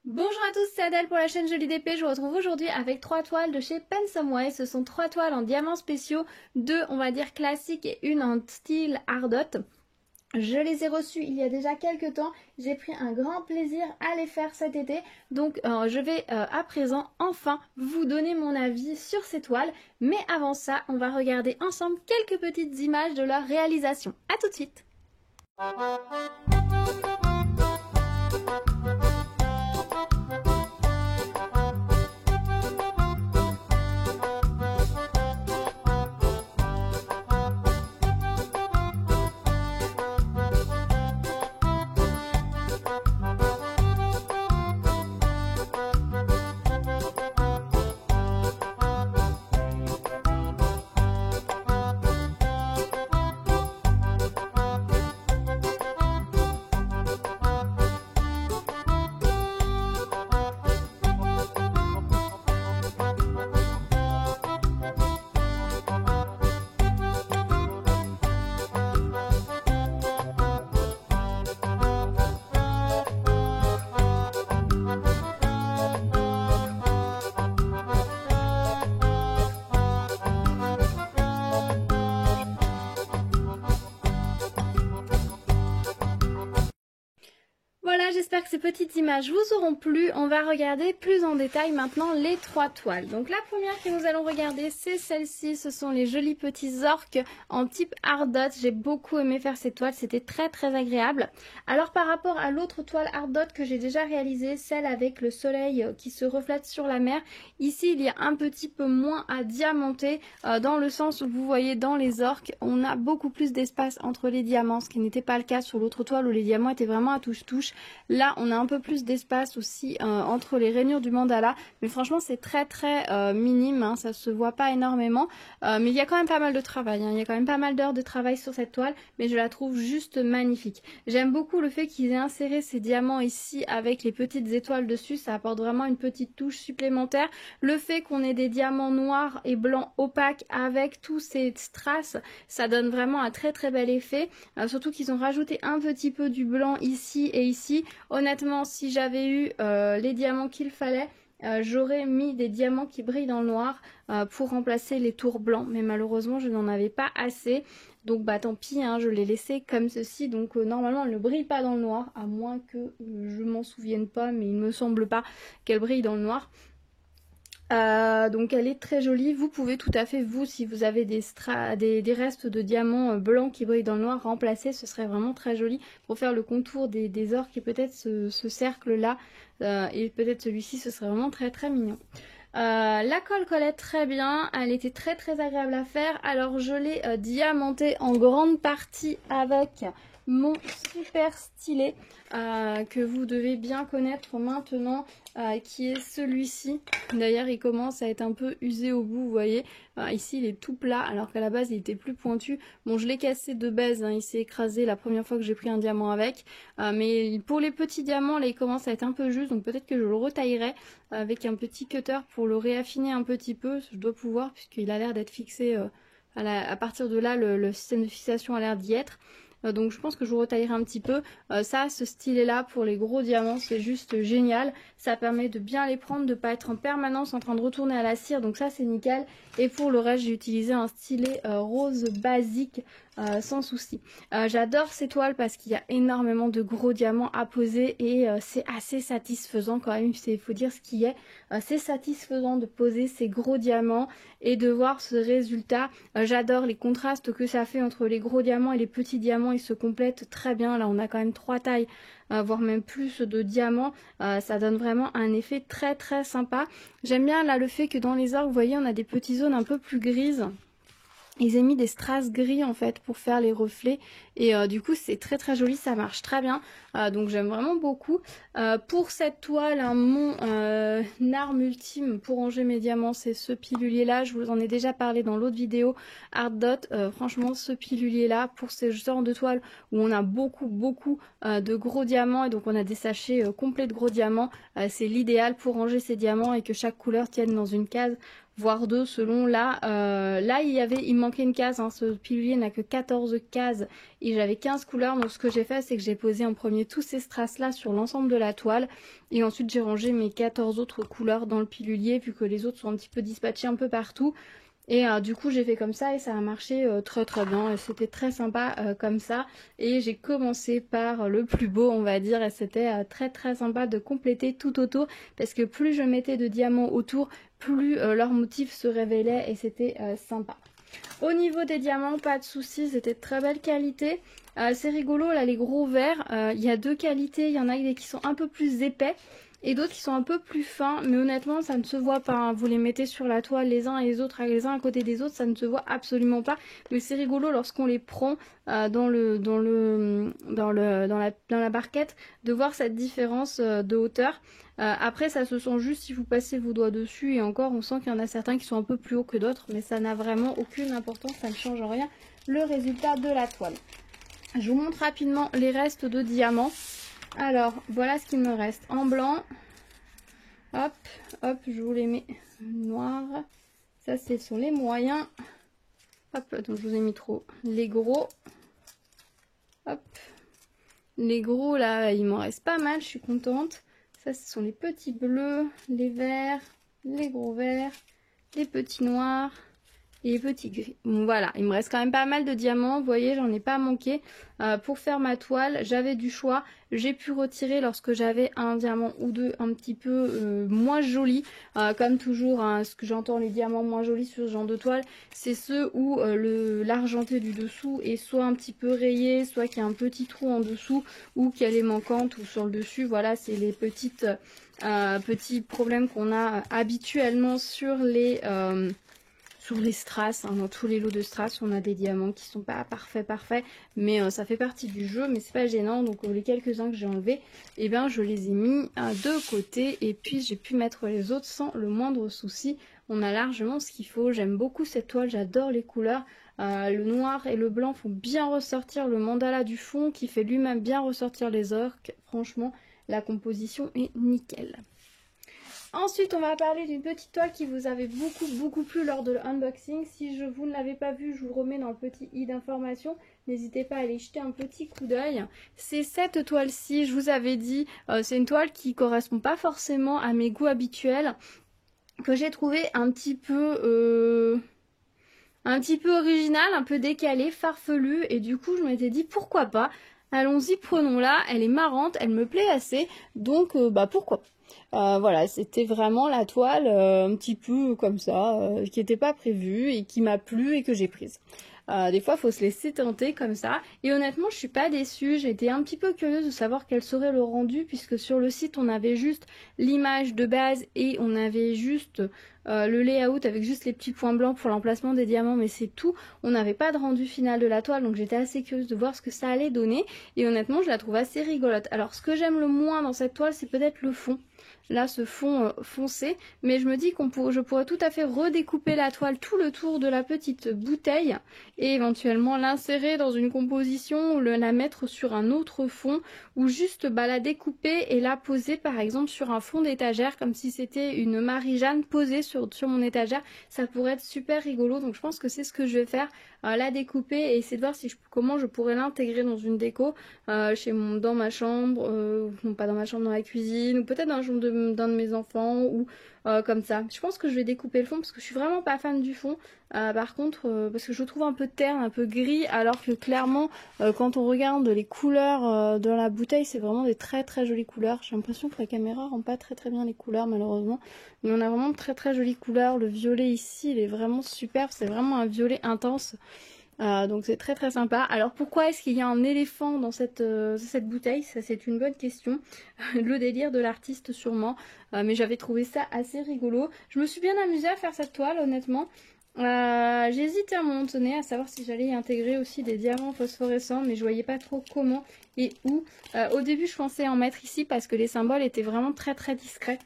Bonjour à tous, c'est Adèle pour la chaîne Jolie d'Épée. Je vous retrouve aujourd'hui avec 3 toiles de chez Pensomeway. Ce sont 3 toiles en diamants spéciaux, 2 on va dire classiques et une en style ardot. Je les ai reçues il y a déjà quelques temps. J'ai pris un grand plaisir à les faire cet été. Donc je vais à présent enfin vous donner mon avis sur ces toiles. Mais avant ça, on va regarder ensemble quelques petites images de leur réalisation. A tout de suite. Voilà, j'espère que ces petites images vous auront plu. On va regarder plus en détail maintenant les 3 toiles. Donc la première que nous allons regarder, c'est celle-ci. Ce sont les jolis petits orques en type ardot. J'ai beaucoup aimé faire ces toiles, c'était très agréable. Alors par rapport à l'autre toile ardot que j'ai déjà réalisée, celle avec le soleil qui se reflète sur la mer, ici il y a un petit peu moins à diamanter dans le sens où vous voyez dans les orques, on a beaucoup plus d'espace entre les diamants, ce qui n'était pas le cas sur l'autre toile où les diamants étaient vraiment à touche-touche. Là, on a un peu plus d'espace aussi entre les rainures du mandala, mais franchement, c'est très minime, hein, ça se voit pas énormément, mais il y a quand même pas mal de travail, hein, il y a quand même pas mal d'heures de travail sur cette toile, mais je la trouve juste magnifique. J'aime beaucoup le fait qu'ils aient inséré ces diamants ici avec les petites étoiles dessus, ça apporte vraiment une petite touche supplémentaire. Le fait qu'on ait des diamants noirs et blancs opaques avec tous ces strass, ça donne vraiment un très bel effet, surtout qu'ils ont rajouté un petit peu du blanc ici et ici. Honnêtement, si j'avais eu les diamants qu'il fallait, j'aurais mis des diamants qui brillent dans le noir pour remplacer les tours blancs, mais malheureusement je n'en avais pas assez, donc bah tant pis, hein, je l'ai laissé comme ceci. Donc normalement elle ne brille pas dans le noir, à moins que je m'en souvienne pas, mais il me semble pas qu'elle brille dans le noir. Donc elle est très jolie. Vous pouvez tout à fait, vous, si vous avez des restes de diamants blancs qui brillent dans le noir, remplacer, ce serait vraiment très joli pour faire le contour des orques et peut-être ce cercle là et peut-être celui-ci, ce serait vraiment très mignon. La colle collait très bien, elle était très agréable à faire. Alors je l'ai diamantée en grande partie avec mon super stylet que vous devez bien connaître maintenant, qui est celui-ci. D'ailleurs il commence à être un peu usé au bout, vous voyez. Ici il est tout plat alors qu'à la base il était plus pointu. Bon, je l'ai cassé de base, hein, il s'est écrasé la première fois que j'ai pris un diamant avec, mais pour les petits diamants là il commence à être un peu juste, donc peut-être que je le retaillerai avec un petit cutter pour le réaffiner un petit peu. Je dois pouvoir, puisqu'il a l'air d'être fixé à partir de là, le système de fixation a l'air d'y être. Donc je pense que je vous retaillerai un petit peu. Ça, ce stylet là pour les gros diamants, c'est juste génial. Ça permet de bien les prendre, de pas être en permanence en train de retourner à la cire, donc ça c'est nickel. Et pour le reste, j'ai utilisé un stylet rose basique sans souci. J'adore ces toiles parce qu'il y a énormément de gros diamants à poser et c'est assez satisfaisant quand même, il faut dire ce qui est. C'est satisfaisant de poser ces gros diamants et de voir ce résultat. J'adore les contrastes que ça fait entre les gros diamants et les petits diamants, ils se complètent très bien. Là on a quand même 3 tailles, voire même plus de diamants. Ça donne vraiment un effet très sympa. J'aime bien là le fait que dans les orques, vous voyez, on a des petites zones un peu plus grises. Ils ont mis des strass gris en fait pour faire les reflets et du coup c'est très joli, ça marche très bien, donc j'aime vraiment beaucoup. Pour cette toile, mon arme ultime pour ranger mes diamants, c'est ce pilulier là. Je vous en ai déjà parlé dans l'autre vidéo ardot. Franchement ce pilulier là pour ce genre de toile où on a beaucoup de gros diamants et donc on a des sachets complets de gros diamants, c'est l'idéal pour ranger ces diamants et que chaque couleur tienne dans une case, voire 2 selon là. Là il manquait une case, hein, ce pilulier n'a que 14 cases et j'avais 15 couleurs. Donc ce que j'ai fait, c'est que j'ai posé en premier tous ces strass là sur l'ensemble de la toile et ensuite j'ai rangé mes 14 autres couleurs dans le pilulier vu que les autres sont un petit peu dispatchés un peu partout. Et du coup j'ai fait comme ça et ça a marché très très bien, c'était très sympa comme ça. Et j'ai commencé par le plus beau on va dire, et c'était très très sympa de compléter tout autour, parce que plus je mettais de diamants autour, plus leur motif se révélait et c'était sympa. Au niveau des diamants, pas de soucis, c'était de très belle qualité. C'est rigolo là, les gros verres, il y a deux qualités, il y en a qui sont un peu plus épais et d'autres qui sont un peu plus fins, mais honnêtement ça ne se voit pas, hein. Vous les mettez sur la toile les uns et les autres, les uns à côté des autres, ça ne se voit absolument pas, mais c'est rigolo lorsqu'on les prend dans la barquette, de voir cette différence de hauteur. Après ça se sent juste si vous passez vos doigts dessus, et encore on sent qu'il y en a certains qui sont un peu plus hauts que d'autres, mais ça n'a vraiment aucune importance, ça ne change en rien le résultat de la toile. Je vous montre rapidement les restes de diamants. Alors, voilà ce qu'il me reste en blanc. Hop, hop, je vous les mets noirs. Ça, ce sont les moyens. Hop, donc je vous ai mis trop. Les gros. Hop. Les gros, là, il m'en reste pas mal, je suis contente. Ça, ce sont les petits bleus, les verts, les gros verts, les petits noirs. Et les petits gris. Bon, voilà, il me reste quand même pas mal de diamants, vous voyez, j'en ai pas manqué. Pour faire ma toile, j'avais du choix. J'ai pu retirer lorsque j'avais un diamant ou deux un petit peu moins jolis. Comme toujours, hein, ce que j'entends, les diamants moins jolis sur ce genre de toile, c'est ceux où l'argenté du dessous est soit un petit peu rayé, soit qu'il y a un petit trou en dessous, ou qu'elle est manquante, ou sur le dessus. Voilà, c'est les petits problèmes qu'on a habituellement sur les strass, hein. Dans tous les lots de strass, on a des diamants qui sont pas parfaits, mais ça fait partie du jeu, mais c'est pas gênant. Donc les quelques-uns que j'ai enlevés, eh bien je les ai mis de côté, et puis j'ai pu mettre les autres sans le moindre souci. On a largement ce qu'il faut. J'aime beaucoup cette toile, j'adore les couleurs. Le noir et le blanc font bien ressortir le mandala du fond, qui fait lui-même bien ressortir les orques. Franchement, la composition est nickel. Ensuite, on va parler d'une petite toile qui vous avait beaucoup plu lors de l'unboxing. Si vous ne l'avez pas vue, je vous le remets dans le petit i d'information. N'hésitez pas à aller jeter un petit coup d'œil. C'est cette toile-ci, je vous avais dit, c'est une toile qui correspond pas forcément à mes goûts habituels, que j'ai trouvé un petit peu original, un peu décalé, farfelu, et du coup je m'étais dit pourquoi pas. Allons-y, prenons-la, elle est marrante, elle me plaît assez, donc pourquoi pas. Voilà, c'était vraiment la toile un petit peu comme ça, qui n'était pas prévue et qui m'a plu et que j'ai prise. Des fois, il faut se laisser tenter comme ça. Et honnêtement, je suis pas déçue. J'ai été un petit peu curieuse de savoir quel serait le rendu, puisque sur le site, on avait juste l'image de base et on avait juste le layout avec juste les petits points blancs pour l'emplacement des diamants, mais c'est tout. On n'avait pas de rendu final de la toile, donc j'étais assez curieuse de voir ce que ça allait donner. Et honnêtement, je la trouve assez rigolote. Alors, ce que j'aime le moins dans cette toile, c'est peut-être le fond. Là, ce fond foncé, mais je me dis je pourrais tout à fait redécouper la toile tout le tour de la petite bouteille et éventuellement l'insérer dans une composition ou la mettre sur un autre fond, ou juste la découper et la poser par exemple sur un fond d'étagère, comme si c'était une Marie-Jeanne posée sur mon étagère. Ça pourrait être super rigolo, donc je pense que c'est ce que je vais faire, la découper et essayer de voir comment je pourrais l'intégrer dans une déco dans ma chambre, non pas dans ma chambre, dans la cuisine, ou peut-être dans la chambre d'un de mes enfants, ou comme ça. Je pense que je vais découper le fond parce que je suis vraiment pas fan du fond. Par contre, parce que je le trouve un peu terne, un peu gris, alors que clairement, quand on regarde les couleurs dans la bouteille, c'est vraiment des très jolies couleurs. J'ai l'impression que la caméra rend pas très bien les couleurs malheureusement, mais on a vraiment de très jolies couleurs. Le violet ici, il est vraiment superbe, c'est vraiment un violet intense. Donc c'est très sympa. Alors pourquoi est-ce qu'il y a un éléphant dans cette bouteille? Ça, c'est une bonne question. Le délire de l'artiste sûrement. Mais j'avais trouvé ça assez rigolo. Je me suis bien amusée à faire cette toile honnêtement. J'ai hésité à un moment donné à savoir si j'allais y intégrer aussi des diamants phosphorescents, mais je voyais pas trop comment et où. Au début je pensais en mettre ici parce que les symboles étaient vraiment très discrets.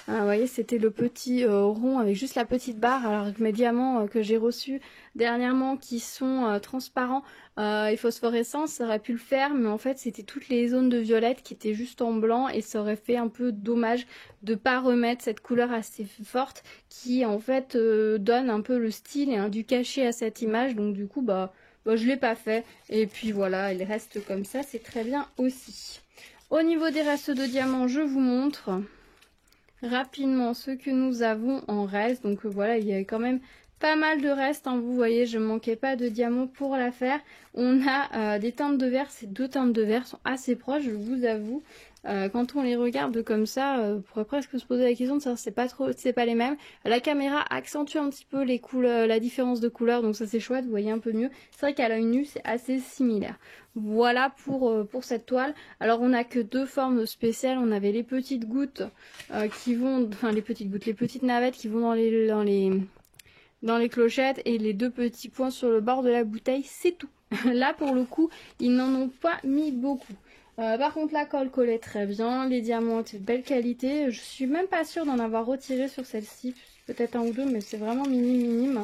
Vous voyez, c'était le petit rond avec juste la petite barre, alors que mes diamants que j'ai reçus dernièrement qui sont transparents et phosphorescents, ça aurait pu le faire, mais en fait c'était toutes les zones de violette qui étaient juste en blanc, et ça aurait fait un peu dommage de pas remettre cette couleur assez forte qui en fait donne un peu le style et du cachet à cette image. Donc du coup bah, je l'ai pas fait. Et puis voilà, elle reste comme ça, c'est très bien aussi. Au niveau des restes de diamants, je vous montre rapidement ce que nous avons en reste. Donc voilà, il y a quand même pas mal de restes, hein. Vous voyez, je ne manquais pas de diamants pour la faire. On a des teintes de verre, ces deux teintes de verre sont assez proches, je vous avoue. Quand on les regarde comme ça, on pourrait presque se poser la question de savoir si c'est pas les mêmes. La caméra accentue un petit peu les couleurs, la différence de couleur, donc ça c'est chouette, vous voyez un peu mieux. C'est vrai qu'à l'œil nu, c'est assez similaire. Voilà pour cette toile. Alors on n'a que deux formes spéciales. On avait les petites gouttes qui vont, enfin les petites navettes qui vont dans les clochettes et les deux petits points sur le bord de la bouteille, c'est tout. Là pour le coup, ils n'en ont pas mis beaucoup. Par contre la colle collait très bien, les diamants étaient de belle qualité. Je suis même pas sûre d'en avoir retiré sur celle-ci, peut-être un ou deux, mais c'est vraiment minime.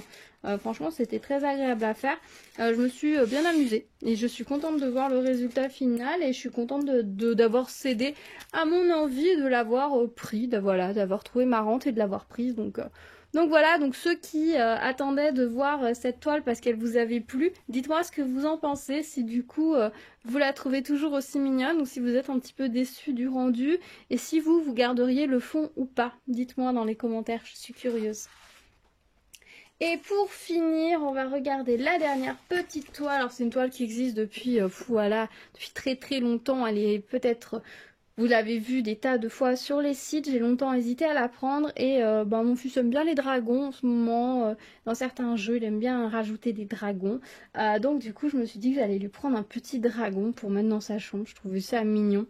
Franchement c'était très agréable à faire. Je me suis bien amusée et je suis contente de voir le résultat final et je suis contente d'avoir cédé à mon envie de l'avoir pris, d'avoir trouvé marrante et de l'avoir prise. Donc voilà, donc ceux qui attendaient de voir cette toile parce qu'elle vous avait plu, dites-moi ce que vous en pensez, si du coup vous la trouvez toujours aussi mignonne ou si vous êtes un petit peu déçus du rendu et si vous garderiez le fond ou pas. Dites-moi dans les commentaires, je suis curieuse. Et pour finir, on va regarder la dernière petite toile. Alors c'est une toile qui existe depuis, voilà, depuis très très longtemps. Elle est peut-être... Vous l'avez vu des tas de fois sur les sites, j'ai longtemps hésité à la prendre et mon fils aime bien les dragons en ce moment. Dans certains jeux, il aime bien rajouter des dragons. Donc du coup, je me suis dit que j'allais lui prendre un petit dragon pour mettre dans sa chambre. Je trouvais ça mignon.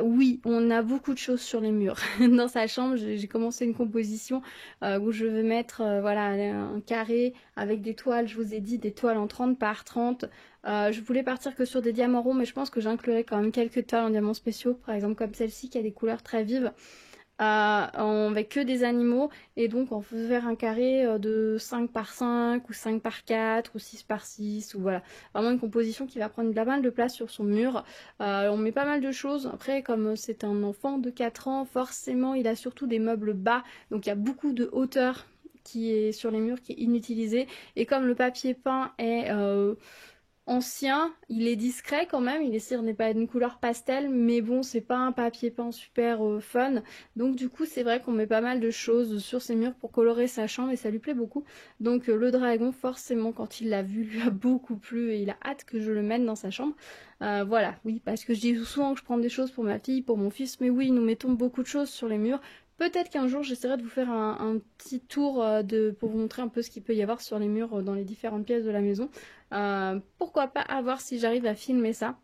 Oui, on a beaucoup de choses sur les murs. Dans sa chambre, j'ai commencé une composition où je veux mettre voilà, un carré avec des toiles, je vous ai dit, des toiles en 30 par 30. Je voulais partir que sur des diamants ronds, mais je pense que j'inclurai quand même quelques toiles en diamants spéciaux, par exemple comme celle-ci qui a des couleurs très vives, avec que des animaux, et donc on peut faire un carré de 5 par 5, ou 5 par 4, ou 6 par 6, ou voilà. Vraiment une composition qui va prendre pas mal de place sur son mur. On met pas mal de choses, après comme c'est un enfant de 4 ans, forcément il a surtout des meubles bas, donc il y a beaucoup de hauteur qui est sur les murs, qui est inutilisée, et comme le papier peint est... ancien, il est discret quand même, il est sûr n'est pas d'une couleur pastel, mais bon c'est pas un papier peint super fun, donc du coup c'est vrai qu'on met pas mal de choses sur ses murs pour colorer sa chambre et ça lui plaît beaucoup. Donc le dragon forcément quand il l'a vu lui a beaucoup plu et il a hâte que je le mette dans sa chambre. Voilà, oui, parce que je dis souvent que je prends des choses pour ma fille, pour mon fils, mais oui nous mettons beaucoup de choses sur les murs. Peut-être qu'un jour j'essaierai de vous faire un petit tour pour vous montrer un peu ce qu'il peut y avoir sur les murs dans les différentes pièces de la maison. Pourquoi pas, à voir si j'arrive à filmer ça.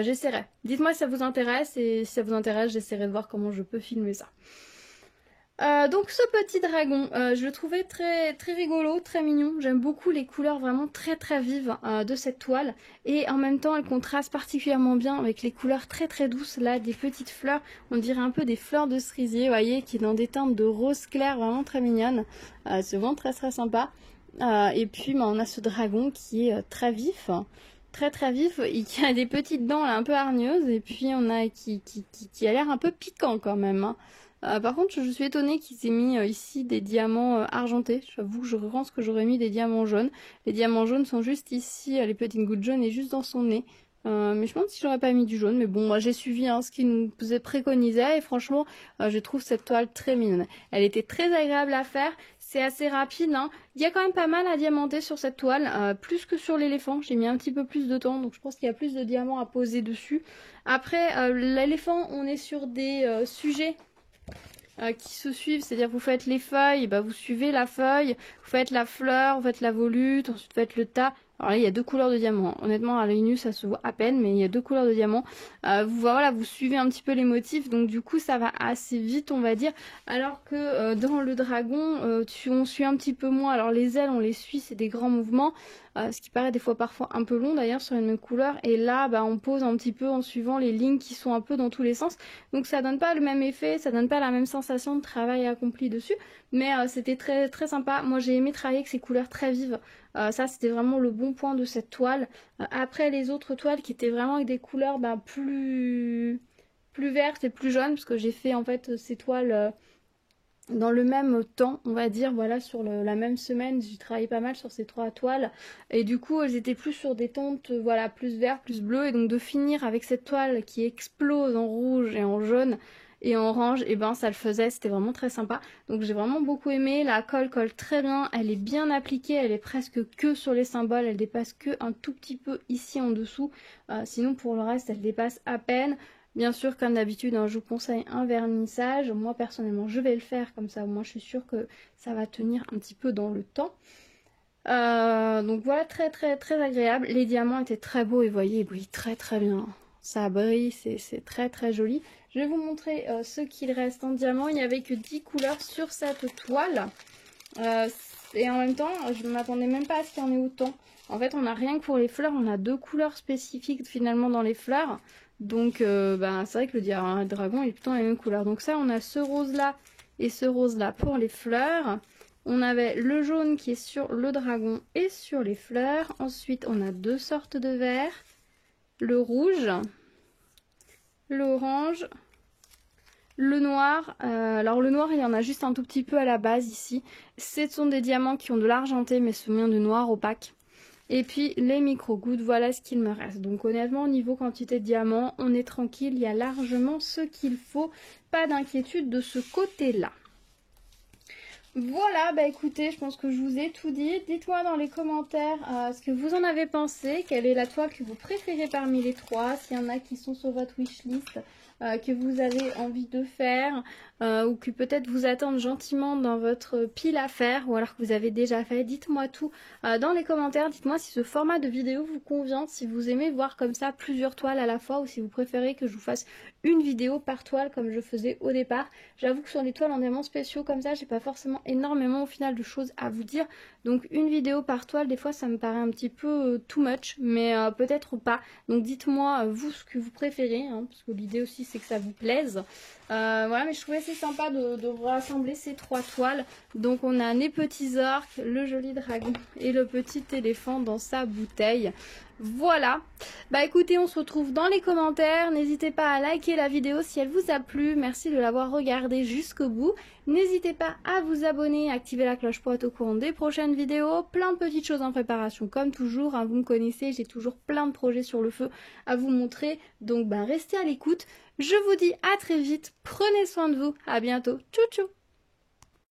J'essaierai. Dites-moi si ça vous intéresse et si ça vous intéresse j'essaierai de voir comment je peux filmer ça. Donc ce petit dragon, je le trouvais très, très rigolo, très mignon. J'aime beaucoup les couleurs vraiment très très vives de cette toile. Et en même temps, elle contraste particulièrement bien avec les couleurs très très douces, là, des petites fleurs. On dirait un peu des fleurs de cerisier, vous voyez, qui est dans des teintes de rose clair, vraiment très mignonne. C'est vraiment très très sympa. Et puis, on a ce dragon qui est très vif. Très très vif et qui a des petites dents là, un peu hargneuses. Et puis, on a qui a l'air un peu piquant quand même, hein. Par contre, je suis étonnée qu'ils aient mis ici des diamants argentés. J'avoue que je pense que j'aurais mis des diamants jaunes. Les diamants jaunes sont juste ici, les petites gouttes jaunes et juste dans son nez. Mais je me demande si j'aurais pas mis du jaune. Mais bon, moi j'ai suivi ce qu'il nous préconisait et franchement, je trouve cette toile très mignonne. Elle était très agréable à faire. C'est assez rapide, hein. Il y a quand même pas mal à diamanter sur cette toile, plus que sur l'éléphant. J'ai mis un petit peu plus de temps, donc je pense qu'il y a plus de diamants à poser dessus. Après, l'éléphant, on est sur des sujets qui se suivent, c'est-à-dire vous faites les feuilles, bah vous suivez la feuille, vous faites la fleur, vous faites la volute, ensuite vous faites le tas. Alors là il y a deux couleurs de diamant, honnêtement à l'œil nu ça se voit à peine, mais il y a deux couleurs de diamant. Voilà, vous suivez un petit peu les motifs, donc du coup ça va assez vite on va dire, alors que dans le dragon on suit un petit peu moins. Alors les ailes on les suit, c'est des grands mouvements, ce qui paraît des fois parfois un peu long d'ailleurs sur une même couleur, et là on pose un petit peu en suivant les lignes qui sont un peu dans tous les sens, donc ça donne pas le même effet, ça donne pas la même sensation de travail accompli dessus, mais c'était très très sympa. Moi j'ai aimé travailler avec ces couleurs très vives, ça c'était vraiment le bon point de cette toile. Après les autres toiles qui étaient vraiment avec des couleurs plus vertes et plus jaunes, parce que j'ai fait en fait ces toiles dans le même temps, on va dire, voilà, sur la même semaine, j'ai travaillé pas mal sur ces 3 toiles, et du coup, elles étaient plus sur des teintes, voilà, plus vert, plus bleu, et donc de finir avec cette toile qui explose en rouge et en jaune et en orange, et ben ça le faisait, c'était vraiment très sympa. Donc j'ai vraiment beaucoup aimé, la colle colle très bien, elle est bien appliquée, elle est presque que sur les symboles, elle dépasse que un tout petit peu ici en dessous, sinon pour le reste, elle dépasse à peine. Bien sûr, comme d'habitude, hein, je vous conseille un vernissage. Moi, personnellement, je vais le faire comme ça. Moi, je suis sûre que ça va tenir un petit peu dans le temps. Donc voilà, très très très agréable. Les diamants étaient très beaux et vous voyez, ils brillent très très bien. Ça brille, c'est très très joli. Je vais vous montrer ce qu'il reste en diamant. Il n'y avait que 10 couleurs sur cette toile. Et en même temps, je ne m'attendais même pas à ce qu'il y en ait autant. En fait, on n'a rien que pour les fleurs. On a 2 couleurs spécifiques finalement dans les fleurs. Donc, c'est vrai que le dragon est plutôt la même couleur. Donc ça, on a ce rose-là et ce rose-là pour les fleurs. On avait le jaune qui est sur le dragon et sur les fleurs. Ensuite, on a 2 sortes de vert. Le rouge, l'orange, le noir. Alors le noir, il y en a juste un tout petit peu à la base ici. Ce sont des diamants qui ont de l'argenté, mais ce sont de noir opaque. Et puis les micro-gouttes, voilà ce qu'il me reste. Donc honnêtement, au niveau quantité de diamants, on est tranquille, il y a largement ce qu'il faut. Pas d'inquiétude de ce côté-là. Voilà, écoutez, je pense que je vous ai tout dit. Dites-moi dans les commentaires ce que vous en avez pensé. Quelle est la toile que vous préférez parmi les 3. S'il y en a qui sont sur votre wishlist, que vous avez envie de faire. Ou que peut-être vous attendent gentiment dans votre pile à faire. Ou alors que vous avez déjà fait. Dites-moi tout dans les commentaires. Dites-moi si ce format de vidéo vous convient. Si vous aimez voir comme ça plusieurs toiles à la fois. Ou si vous préférez que je vous fasse une vidéo par toile comme je faisais au départ. J'avoue que sur les toiles en diamants spéciaux comme ça, j'ai pas forcément énormément au final de choses à vous dire. Donc une vidéo par toile, des fois ça me paraît un petit peu too much, mais peut-être pas. Donc dites-moi vous ce que vous préférez, hein, parce que l'idée aussi c'est que ça vous plaise. Voilà, mais je trouvais assez sympa de rassembler ces 3 toiles. Donc on a les petits orques, le joli dragon et le petit éléphant dans sa bouteille. Voilà, écoutez, on se retrouve dans les commentaires, n'hésitez pas à liker la vidéo si elle vous a plu, merci de l'avoir regardée jusqu'au bout, n'hésitez pas à vous abonner, activer la cloche pour être au courant des prochaines vidéos, plein de petites choses en préparation comme toujours, hein, vous me connaissez, j'ai toujours plein de projets sur le feu à vous montrer, donc restez à l'écoute, je vous dis à très vite, prenez soin de vous, à bientôt, tchou tchou.